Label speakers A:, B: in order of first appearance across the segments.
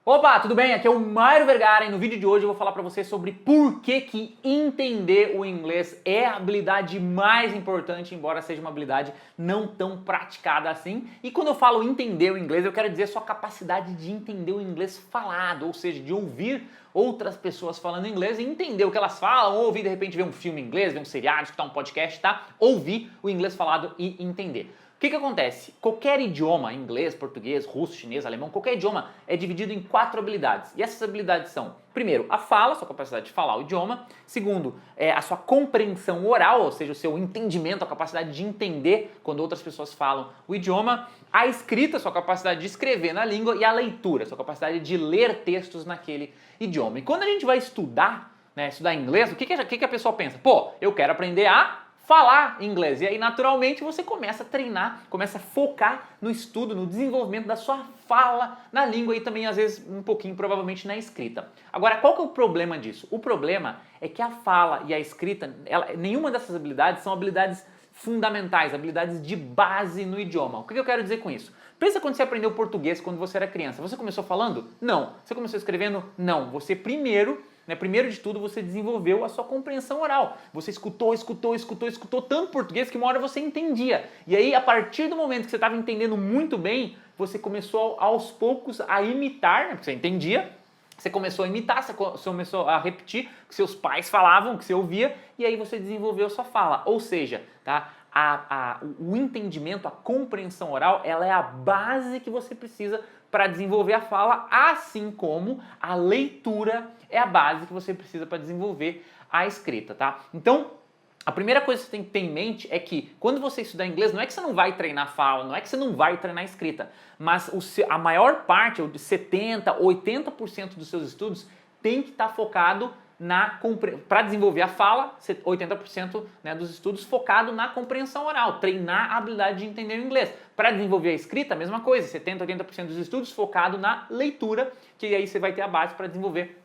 A: Opa, tudo bem? Aqui é o Mário Vergara e no vídeo de hoje eu vou falar pra você sobre por que entender o inglês é a habilidade mais importante, embora seja uma habilidade não tão praticada assim. E quando eu falo entender o inglês, eu quero dizer a sua capacidade de entender o inglês falado, ou seja, de ouvir outras pessoas falando inglês e entender o que elas falam, ou ouvir de repente ver um filme em inglês, ver um seriado, escutar um podcast, tá? Ouvir o inglês falado e entender. O que acontece? Qualquer idioma, inglês, português, russo, chinês, alemão, qualquer idioma é dividido em 4 habilidades. E essas habilidades são, primeiro, a fala, sua capacidade de falar o idioma. Segundo, a sua compreensão oral, ou seja, o seu entendimento, a capacidade de entender quando outras pessoas falam o idioma. A escrita, sua capacidade de escrever na língua. E a leitura, sua capacidade de ler textos naquele idioma. E quando a gente vai estudar, estudar inglês, o que a pessoa pensa? Pô, eu quero aprender a falar inglês. E aí, naturalmente, você começa a treinar, começa a focar no estudo, no desenvolvimento da sua fala na língua e também, às vezes, um pouquinho, provavelmente, na escrita. Agora, qual que é o problema disso? O problema é que a fala e a escrita, nenhuma dessas habilidades são habilidades fundamentais, habilidades de base no idioma. O que eu quero dizer com isso? Pensa quando você aprendeu português quando você era criança. Você começou falando? Não. Você começou escrevendo? Não. Você primeiro de tudo, você desenvolveu a sua compreensão oral. Você escutou tanto português que uma hora você entendia. E aí, a partir do momento que você estava entendendo muito bem, você começou aos poucos a imitar, porque você entendia, você começou a imitar, você começou a repetir o que seus pais falavam, o que você ouvia, e aí você desenvolveu a sua fala. Ou seja, tá? O entendimento, a compreensão oral, ela é a base que você precisa para desenvolver a fala, assim como a leitura é a base que você precisa para desenvolver a escrita, tá? Então, a primeira coisa que você tem que ter em mente é que quando você estudar inglês, não é que você não vai treinar fala, não é que você não vai treinar escrita, mas a maior parte, ou de 70%, 80% dos seus estudos tem que estar focado para desenvolver a fala, 80% dos estudos focado na compreensão oral, treinar a habilidade de entender o inglês. Para desenvolver a escrita, a mesma coisa, 70%, 80% dos estudos focado na leitura, que aí você vai ter a base para desenvolver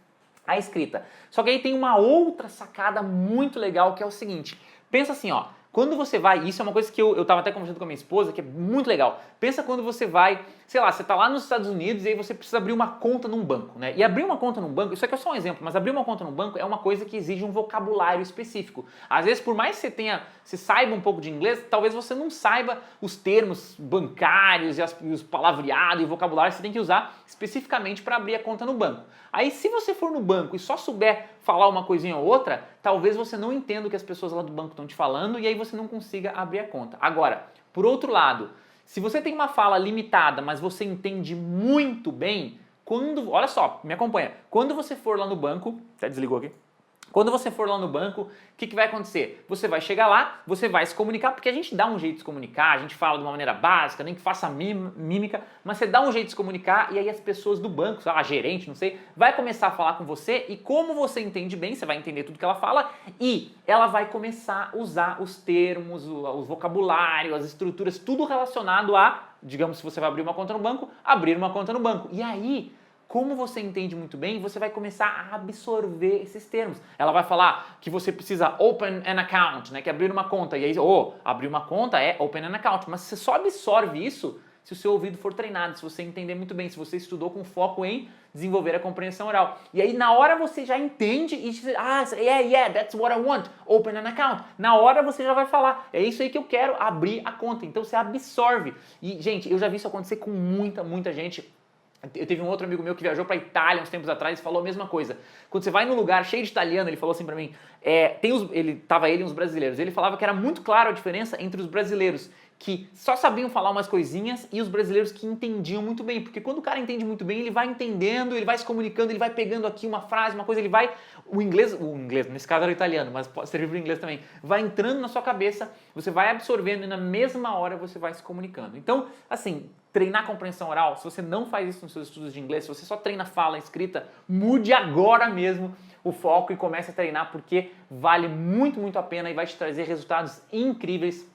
A: a escrita. Só que aí tem uma outra sacada muito legal que é o seguinte, pensa assim, ó, quando você vai, isso é uma coisa que eu estava até conversando com a minha esposa, que é muito legal. Pensa quando você vai, sei lá, você está lá nos Estados Unidos e aí você precisa abrir uma conta num banco, né? E abrir uma conta num banco, isso aqui é só um exemplo, mas abrir uma conta num banco é uma coisa que exige um vocabulário específico. Às vezes, por mais que você saiba um pouco de inglês, talvez você não saiba os termos bancários e os palavreados e vocabulário que você tem que usar especificamente para abrir a conta no banco. Aí, se você for no banco e só souber falar uma coisinha ou outra, talvez você não entenda o que as pessoas lá do banco estão te falando e aí você não consiga abrir a conta. Agora, por outro lado, se você tem uma fala limitada, mas você entende muito bem, olha só, me acompanha, quando você for lá no banco, até desligou aqui, quando você for lá no banco, o que vai acontecer? Você vai chegar lá, você vai se comunicar, porque a gente dá um jeito de se comunicar, a gente fala de uma maneira básica, nem que faça mímica, mas você dá um jeito de se comunicar e aí as pessoas do banco, a gerente, não sei, vai começar a falar com você e como você entende bem, você vai entender tudo que ela fala e ela vai começar a usar os termos, o vocabulário, as estruturas, tudo relacionado a, digamos, se você vai abrir uma conta no banco, abrir uma conta no banco. E aí, como você entende muito bem, você vai começar a absorver esses termos. Ela vai falar que você precisa open an account, que é abrir uma conta. E aí, abrir uma conta é open an account. Mas você só absorve isso se o seu ouvido for treinado, se você entender muito bem, se você estudou com foco em desenvolver a compreensão oral. E aí, na hora você já entende e diz, yeah, that's what I want, open an account. Na hora você já vai falar, é isso aí que eu quero, abrir a conta. Então você absorve. E, gente, eu já vi isso acontecer com muita gente. Eu teve um outro amigo meu que viajou para Itália uns tempos atrás e falou a mesma coisa. Quando você vai num lugar cheio de italiano, ele falou assim para mim, ele e uns brasileiros, ele falava que era muito clara a diferença entre os brasileiros que só sabiam falar umas coisinhas e os brasileiros que entendiam muito bem, porque quando o cara entende muito bem, ele vai entendendo, ele vai se comunicando, ele vai pegando aqui uma frase, uma coisa, o inglês, nesse caso era o italiano, mas pode servir para o inglês também, vai entrando na sua cabeça, você vai absorvendo e na mesma hora você vai se comunicando. Então, assim, treinar compreensão oral, se você não faz isso nos seus estudos de inglês, se você só treina fala e escrita, mude agora mesmo o foco e comece a treinar, porque vale muito a pena e vai te trazer resultados incríveis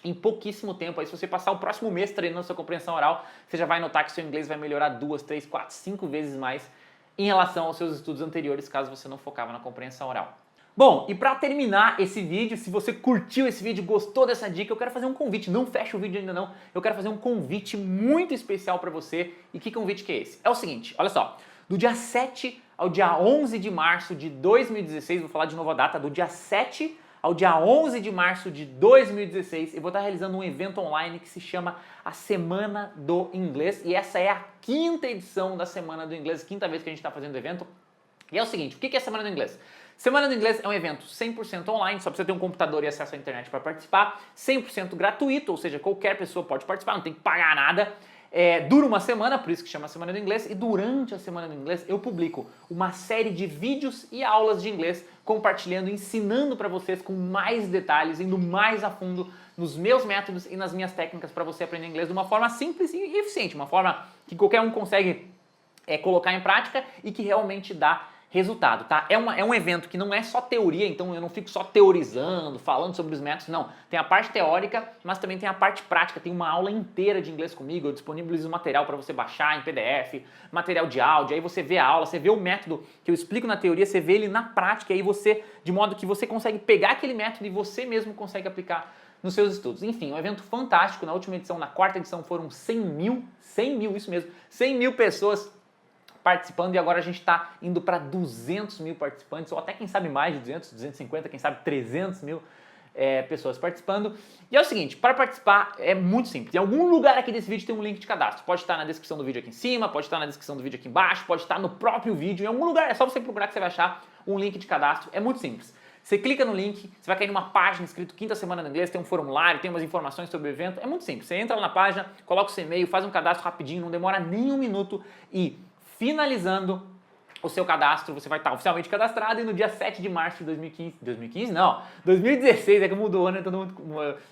A: em pouquíssimo tempo. Aí se você passar o próximo mês treinando sua compreensão oral, você já vai notar que seu inglês vai melhorar 2, 3, 4, 5 vezes mais em relação aos seus estudos anteriores, caso você não focava na compreensão oral. Bom, e para terminar esse vídeo, se você curtiu esse vídeo, gostou dessa dica, eu quero fazer um convite, não fecha o vídeo ainda não, eu quero fazer um convite muito especial para você. E que convite que é esse? É o seguinte, olha só, do dia 7 ao dia 11 de março de 2016, vou falar de novo a data, do dia 7 ao dia 11 de março de 2016, eu vou estar realizando um evento online que se chama a Semana do Inglês, e essa é a 5ª edição da Semana do Inglês, 5ª vez que a gente está fazendo o evento. E é o seguinte, o que é a Semana do Inglês? Semana do Inglês é um evento 100% online, só precisa ter um computador e acesso à internet para participar, 100% gratuito, ou seja, qualquer pessoa pode participar, não tem que pagar nada. Dura uma semana, por isso que chama Semana do Inglês, e durante a Semana do Inglês eu publico uma série de vídeos e aulas de inglês, compartilhando, ensinando para vocês com mais detalhes, indo mais a fundo nos meus métodos e nas minhas técnicas para você aprender inglês de uma forma simples e eficiente, uma forma que qualquer um consegue colocar em prática e que realmente dá resultado, tá? É um evento que não é só teoria, então eu não fico só teorizando, falando sobre os métodos, não. Tem a parte teórica, mas também tem a parte prática, tem uma aula inteira de inglês comigo, eu disponibilizo material para você baixar em PDF, material de áudio, aí você vê a aula, você vê o método que eu explico na teoria, você vê ele na prática, aí você, de modo que você consegue pegar aquele método e você mesmo consegue aplicar nos seus estudos. Enfim, um evento fantástico, na última edição, na 4ª edição foram 100 mil, isso mesmo, 100 mil pessoas participando, e agora a gente está indo para 200 mil participantes, ou até quem sabe mais de 200, 250, quem sabe 300 mil pessoas participando. E é o seguinte, para participar é muito simples. Em algum lugar aqui desse vídeo tem um link de cadastro. Pode estar na descrição do vídeo aqui em cima, pode estar na descrição do vídeo aqui embaixo, pode estar no próprio vídeo, em algum lugar. É só você procurar que você vai achar um link de cadastro. É muito simples. Você clica no link, você vai cair numa página escrito 5ª Semana do Inglês, tem um formulário, tem umas informações sobre o evento. É muito simples. Você entra lá na página, coloca o seu e-mail, faz um cadastro rapidinho, não demora nem um minuto e finalizando o seu cadastro, você vai estar oficialmente cadastrado, e no dia 7 de março de 2015 não, 2016, é que mudou, né?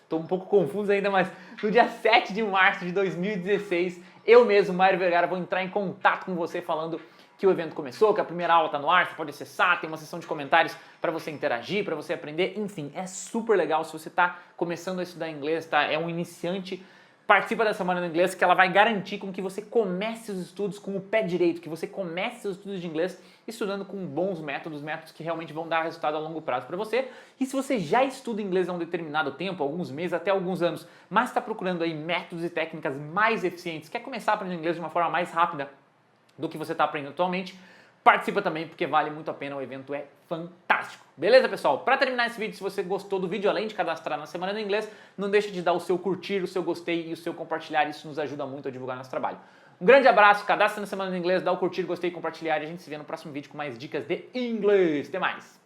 A: Tô um pouco confuso ainda, mas no dia 7 de março de 2016, eu mesmo, Mário Vergara, vou entrar em contato com você falando que o evento começou, que a primeira aula está no ar, você pode acessar, tem uma seção de comentários para você interagir, para você aprender, enfim, é super legal. Se você está começando a estudar inglês, tá? É um iniciante, participa da Semana do Inglês, que ela vai garantir com que você comece os estudos com o pé direito, que você comece os estudos de inglês estudando com bons métodos que realmente vão dar resultado a longo prazo para você. E se você já estuda inglês há um determinado tempo, alguns meses, até alguns anos, mas está procurando aí métodos e técnicas mais eficientes, quer começar a aprender inglês de uma forma mais rápida do que você está aprendendo atualmente, participa também, porque vale muito a pena, o evento é fantástico. Beleza, pessoal? Para terminar esse vídeo, se você gostou do vídeo, além de cadastrar na Semana do Inglês, não deixe de dar o seu curtir, o seu gostei e o seu compartilhar, isso nos ajuda muito a divulgar nosso trabalho. Um grande abraço, cadastra na Semana do Inglês, dá o curtir, gostei e compartilhar, e a gente se vê no próximo vídeo com mais dicas de inglês. Até mais!